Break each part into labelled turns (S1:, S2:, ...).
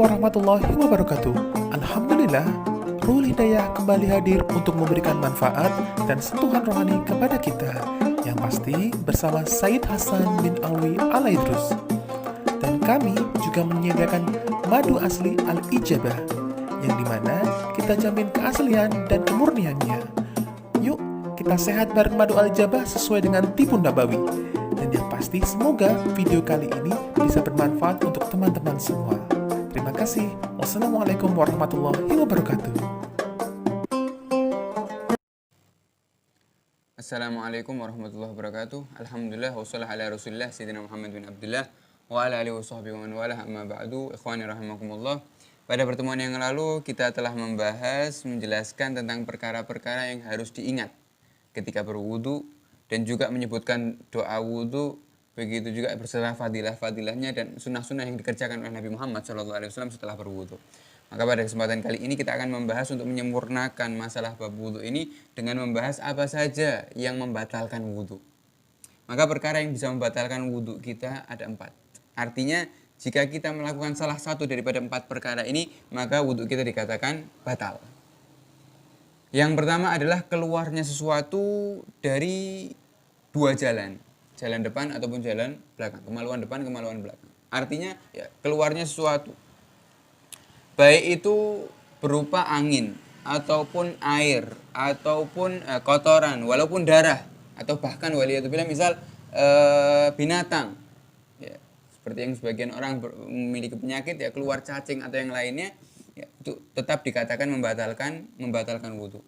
S1: warahmatullahi wabarakatuh. Alhamdulillah, Ruhul Hidayah kembali hadir untuk memberikan manfaat dan sentuhan rohani kepada kita. Yang pasti bersama Said Hasan bin Alwi Al-Idrus. Dan kami juga menyediakan madu asli Al-Ijabah, yang dimana kita jamin keaslian dan kemurniannya. Yuk, kita sehat bareng madu Al-Ijabah sesuai dengan tipu Nabawi. Dan yang pasti semoga video kali ini bisa bermanfaat untuk teman-teman semua. Terima kasih. Wassalamualaikum warahmatullahi wabarakatuh.
S2: Assalamualaikum warahmatullahi wabarakatuh. Alhamdulillah wassalatu ala Rasulillah Sayyidina Muhammad bin Abdullah wa ala alihi washabbihi wa man walah, amma ba'du. Ikhwani rahimakumullah. Pada pertemuan yang lalu kita telah menjelaskan tentang perkara-perkara yang harus diingat ketika berwudu dan juga menyebutkan doa wudu, begitu juga beserta fadilah-fadilahnya dan sunnah-sunnah yang dikerjakan oleh Nabi Muhammad SAW setelah berwudu. Maka pada kesempatan kali ini kita akan membahas untuk menyempurnakan masalah bab wudu ini dengan membahas apa saja yang membatalkan wudu. Maka perkara yang bisa membatalkan wudu kita ada 4. Artinya jika kita melakukan salah satu daripada 4 perkara ini, maka wudu kita dikatakan batal. Yang pertama adalah keluarnya sesuatu dari 2 jalan. Jalan depan ataupun jalan belakang. Kemaluan depan, kemaluan belakang. Artinya ya, keluarnya sesuatu. Baik itu berupa angin, ataupun air, ataupun kotoran, walaupun darah. Atau bahkan waliyatubillah misal binatang. Ya, seperti yang sebagian orang memiliki penyakit, ya keluar cacing atau yang lainnya. Ya, itu tetap dikatakan membatalkan wudu.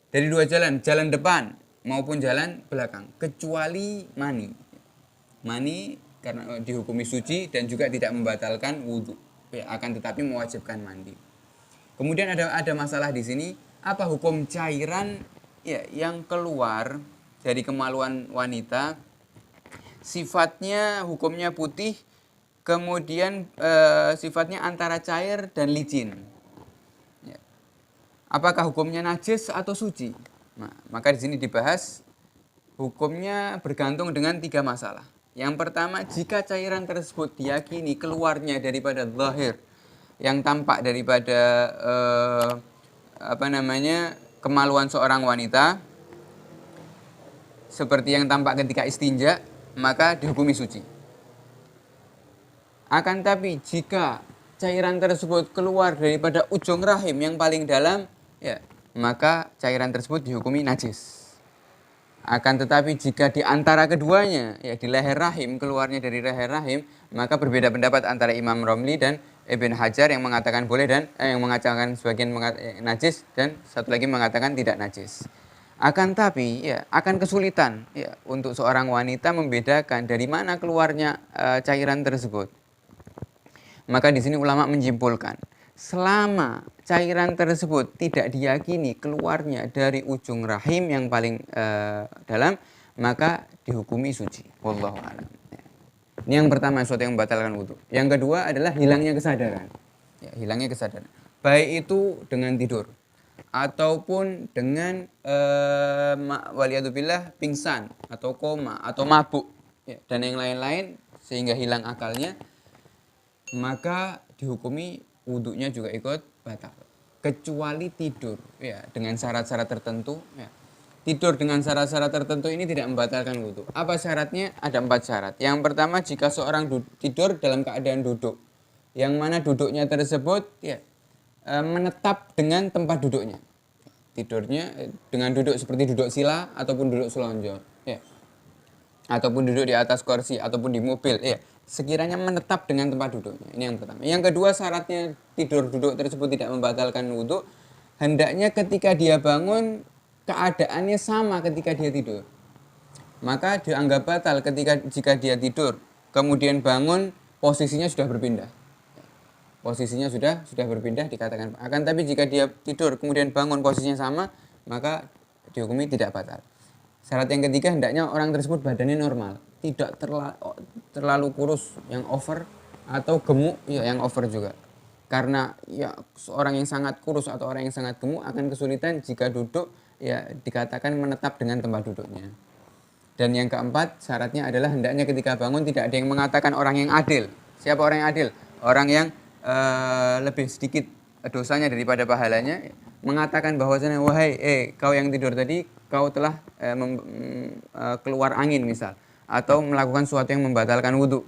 S2: Dari 2 jalan, jalan depan maupun jalan belakang, kecuali mani. Mani karena dihukumi suci dan juga tidak membatalkan wudu, ya, akan tetapi mewajibkan mandi. Kemudian ada masalah di sini, apa hukum cairan ya yang keluar dari kemaluan wanita, sifatnya hukumnya putih. Kemudian sifatnya antara cair dan licin. Ya. Apakah hukumnya najis atau suci? Nah, maka di sini dibahas hukumnya bergantung dengan 3 masalah. Yang pertama, jika cairan tersebut diyakini keluarnya daripada zahir, yang tampak daripada kemaluan seorang wanita, seperti yang tampak ketika istinja, maka dihukumi suci. Akan tapi jika cairan tersebut keluar daripada ujung rahim yang paling dalam, ya, maka cairan tersebut dihukumi najis. Akan tetapi jika di antara keduanya, ya di leher rahim, keluarnya dari leher rahim, maka berbeda pendapat antara Imam Romli dan Ibn Hajar yang mengatakan boleh dan yang mengatakan sebagian najis dan satu lagi mengatakan tidak najis. Akan tapi ya akan kesulitan ya untuk seorang wanita membedakan dari mana keluarnya cairan tersebut. Maka di sini ulama menyimpulkan, selama cairan tersebut tidak diyakini keluarnya dari ujung rahim yang paling dalam, maka dihukumi suci. Wallahu a'lam. Ini yang pertama, sesuatu yang membatalkan wudu. Yang kedua adalah hilangnya kesadaran. Ya, hilangnya kesadaran. Baik itu dengan tidur ataupun dengan waliyatubillah pingsan atau koma atau mabuk, ya, dan yang lain-lain sehingga hilang akalnya, maka dihukumi wudunya juga ikut batal. Kecuali tidur ya dengan syarat-syarat tertentu, ya. Tidur dengan syarat-syarat tertentu ini tidak membatalkan wudu. Apa syaratnya? Ada 4 syarat. Yang pertama, jika seorang tidur dalam keadaan duduk, yang mana duduknya tersebut ya menetap dengan tempat duduknya. Tidurnya dengan duduk seperti duduk sila ataupun duduk selonjor, ya. Ataupun duduk di atas kursi ataupun di mobil, ya. Sekiranya menetap dengan tempat duduknya. Ini yang pertama. Yang kedua, syaratnya tidur duduk tersebut tidak membatalkan wudu. Hendaknya ketika dia bangun keadaannya sama ketika dia tidur. Maka dianggap batal jika dia tidur kemudian bangun posisinya sudah berpindah. Posisinya sudah berpindah dikatakan. Akan tapi jika dia tidur kemudian bangun posisinya sama, maka dihukumi tidak batal. Syarat yang ketiga, hendaknya orang tersebut badannya normal, tidak terlalu kurus yang over atau gemuk ya yang over juga. Karena ya seorang yang sangat kurus atau orang yang sangat gemuk akan kesulitan jika duduk ya dikatakan menetap dengan tempat duduknya. Dan yang keempat, syaratnya adalah hendaknya ketika bangun tidak ada yang mengatakan orang yang adil. Siapa orang yang adil? Orang yang lebih sedikit dosanya daripada pahalanya, mengatakan bahwasanya wahai kau yang tidur tadi, kau telah keluar angin misal, atau melakukan sesuatu yang membatalkan wudhu.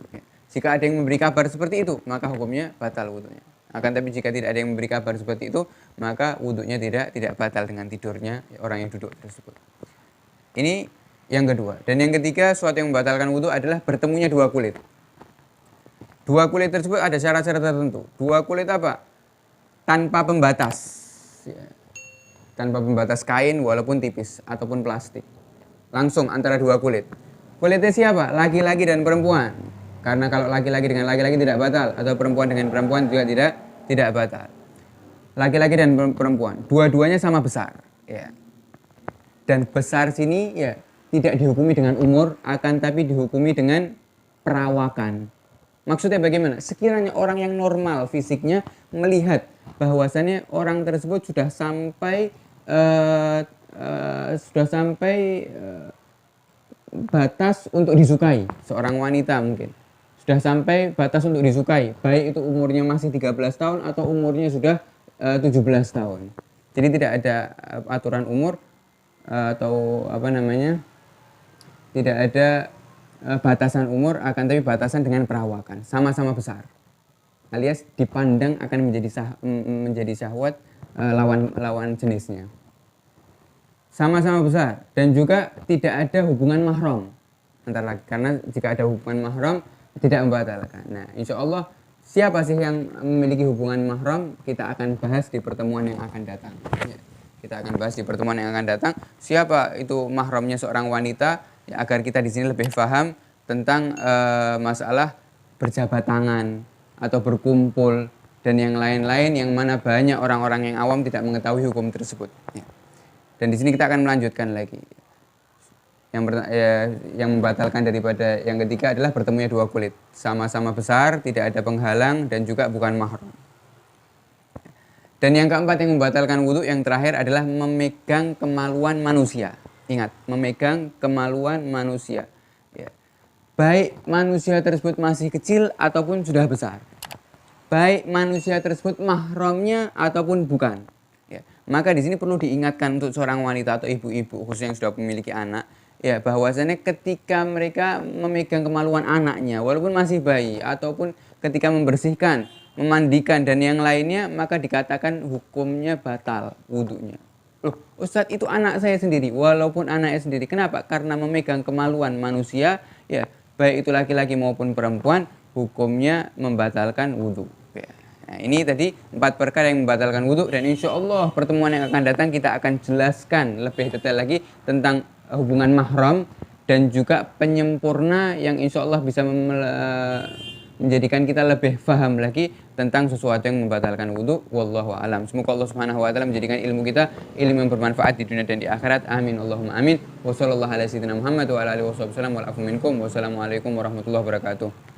S2: Jika ada yang memberi kabar seperti itu, maka hukumnya batal wudhunya. Akan tapi jika tidak ada yang memberi kabar seperti itu, maka wudhunya tidak batal dengan tidurnya orang yang duduk tersebut. Ini yang kedua. Dan yang ketiga, sesuatu yang membatalkan wudhu adalah bertemunya dua kulit. Dua kulit tersebut ada syarat-syarat tertentu. Dua kulit apa? Tanpa pembatas. Ya. Tanpa pembatas kain walaupun tipis ataupun plastik. Langsung antara dua kulit. Kulitnya siapa? Laki-laki dan perempuan. Karena kalau laki-laki dengan laki-laki tidak batal, atau perempuan dengan perempuan juga tidak batal. Laki-laki dan perempuan, dua-duanya sama besar. Ya. Dan besar sini ya tidak dihukumi dengan umur, akan tapi dihukumi dengan perawakan. Maksudnya bagaimana? Sekiranya orang yang normal fisiknya melihat bahwasannya orang tersebut sudah sampai batas untuk disukai, seorang wanita mungkin sudah sampai batas untuk disukai, baik itu umurnya masih 13 tahun atau umurnya sudah 17 tahun. Jadi tidak ada aturan umur atau tidak ada batasan umur, akan tapi batasan dengan perawakan, sama-sama besar, alias dipandang akan menjadi syahwat lawan jenisnya, sama-sama besar, dan juga tidak ada hubungan mahram antara laki, karena jika ada hubungan mahram tidak membatalkan. Nah, insya Allah siapa sih yang memiliki hubungan mahram, kita akan bahas di pertemuan yang akan datang. Ya, kita akan bahas di pertemuan yang akan datang siapa itu mahramnya seorang wanita, ya, agar kita di sini lebih paham tentang masalah berjabat tangan atau berkumpul dan yang lain-lain, yang mana banyak orang-orang yang awam tidak mengetahui hukum tersebut. Ya. Dan di sini kita akan melanjutkan lagi. Yang membatalkan daripada yang ketiga adalah bertemunya dua kulit, sama-sama besar, tidak ada penghalang, dan juga bukan mahram. Dan yang keempat yang membatalkan wudhu, yang terakhir adalah memegang kemaluan manusia. Ingat, memegang kemaluan manusia. Ya. Baik manusia tersebut masih kecil ataupun sudah besar. Baik manusia tersebut mahramnya ataupun bukan. Ya. Maka di sini perlu diingatkan untuk seorang wanita atau ibu-ibu khususnya yang sudah memiliki anak, ya, bahwasanya ketika mereka memegang kemaluan anaknya walaupun masih bayi, ataupun ketika membersihkan, memandikan dan yang lainnya, maka dikatakan hukumnya batal wudhunya. Loh, Ustadz, itu anak saya sendiri. Walaupun anaknya sendiri. Kenapa? Karena memegang kemaluan manusia, ya, baik itu laki-laki maupun perempuan, hukumnya membatalkan wudhu. Ya. Nah, ini tadi 4 perkara yang membatalkan wudhu, dan insya Allah pertemuan yang akan datang kita akan jelaskan lebih detail lagi tentang hubungan mahram dan juga penyempurna yang insya Allah bisa menjadikan kita lebih paham lagi tentang sesuatu yang membatalkan wudhu. Wallahu a'lam. Semoga Allah Subhanahu wa taala menjadikan ilmu kita ilmu yang bermanfaat di dunia dan di akhirat. Amin Allahumma amin. Wassallallahu ala sayyidina Muhammad wa ala alihi wasallam. Wassalamualaikum warahmatullahi wabarakatuh.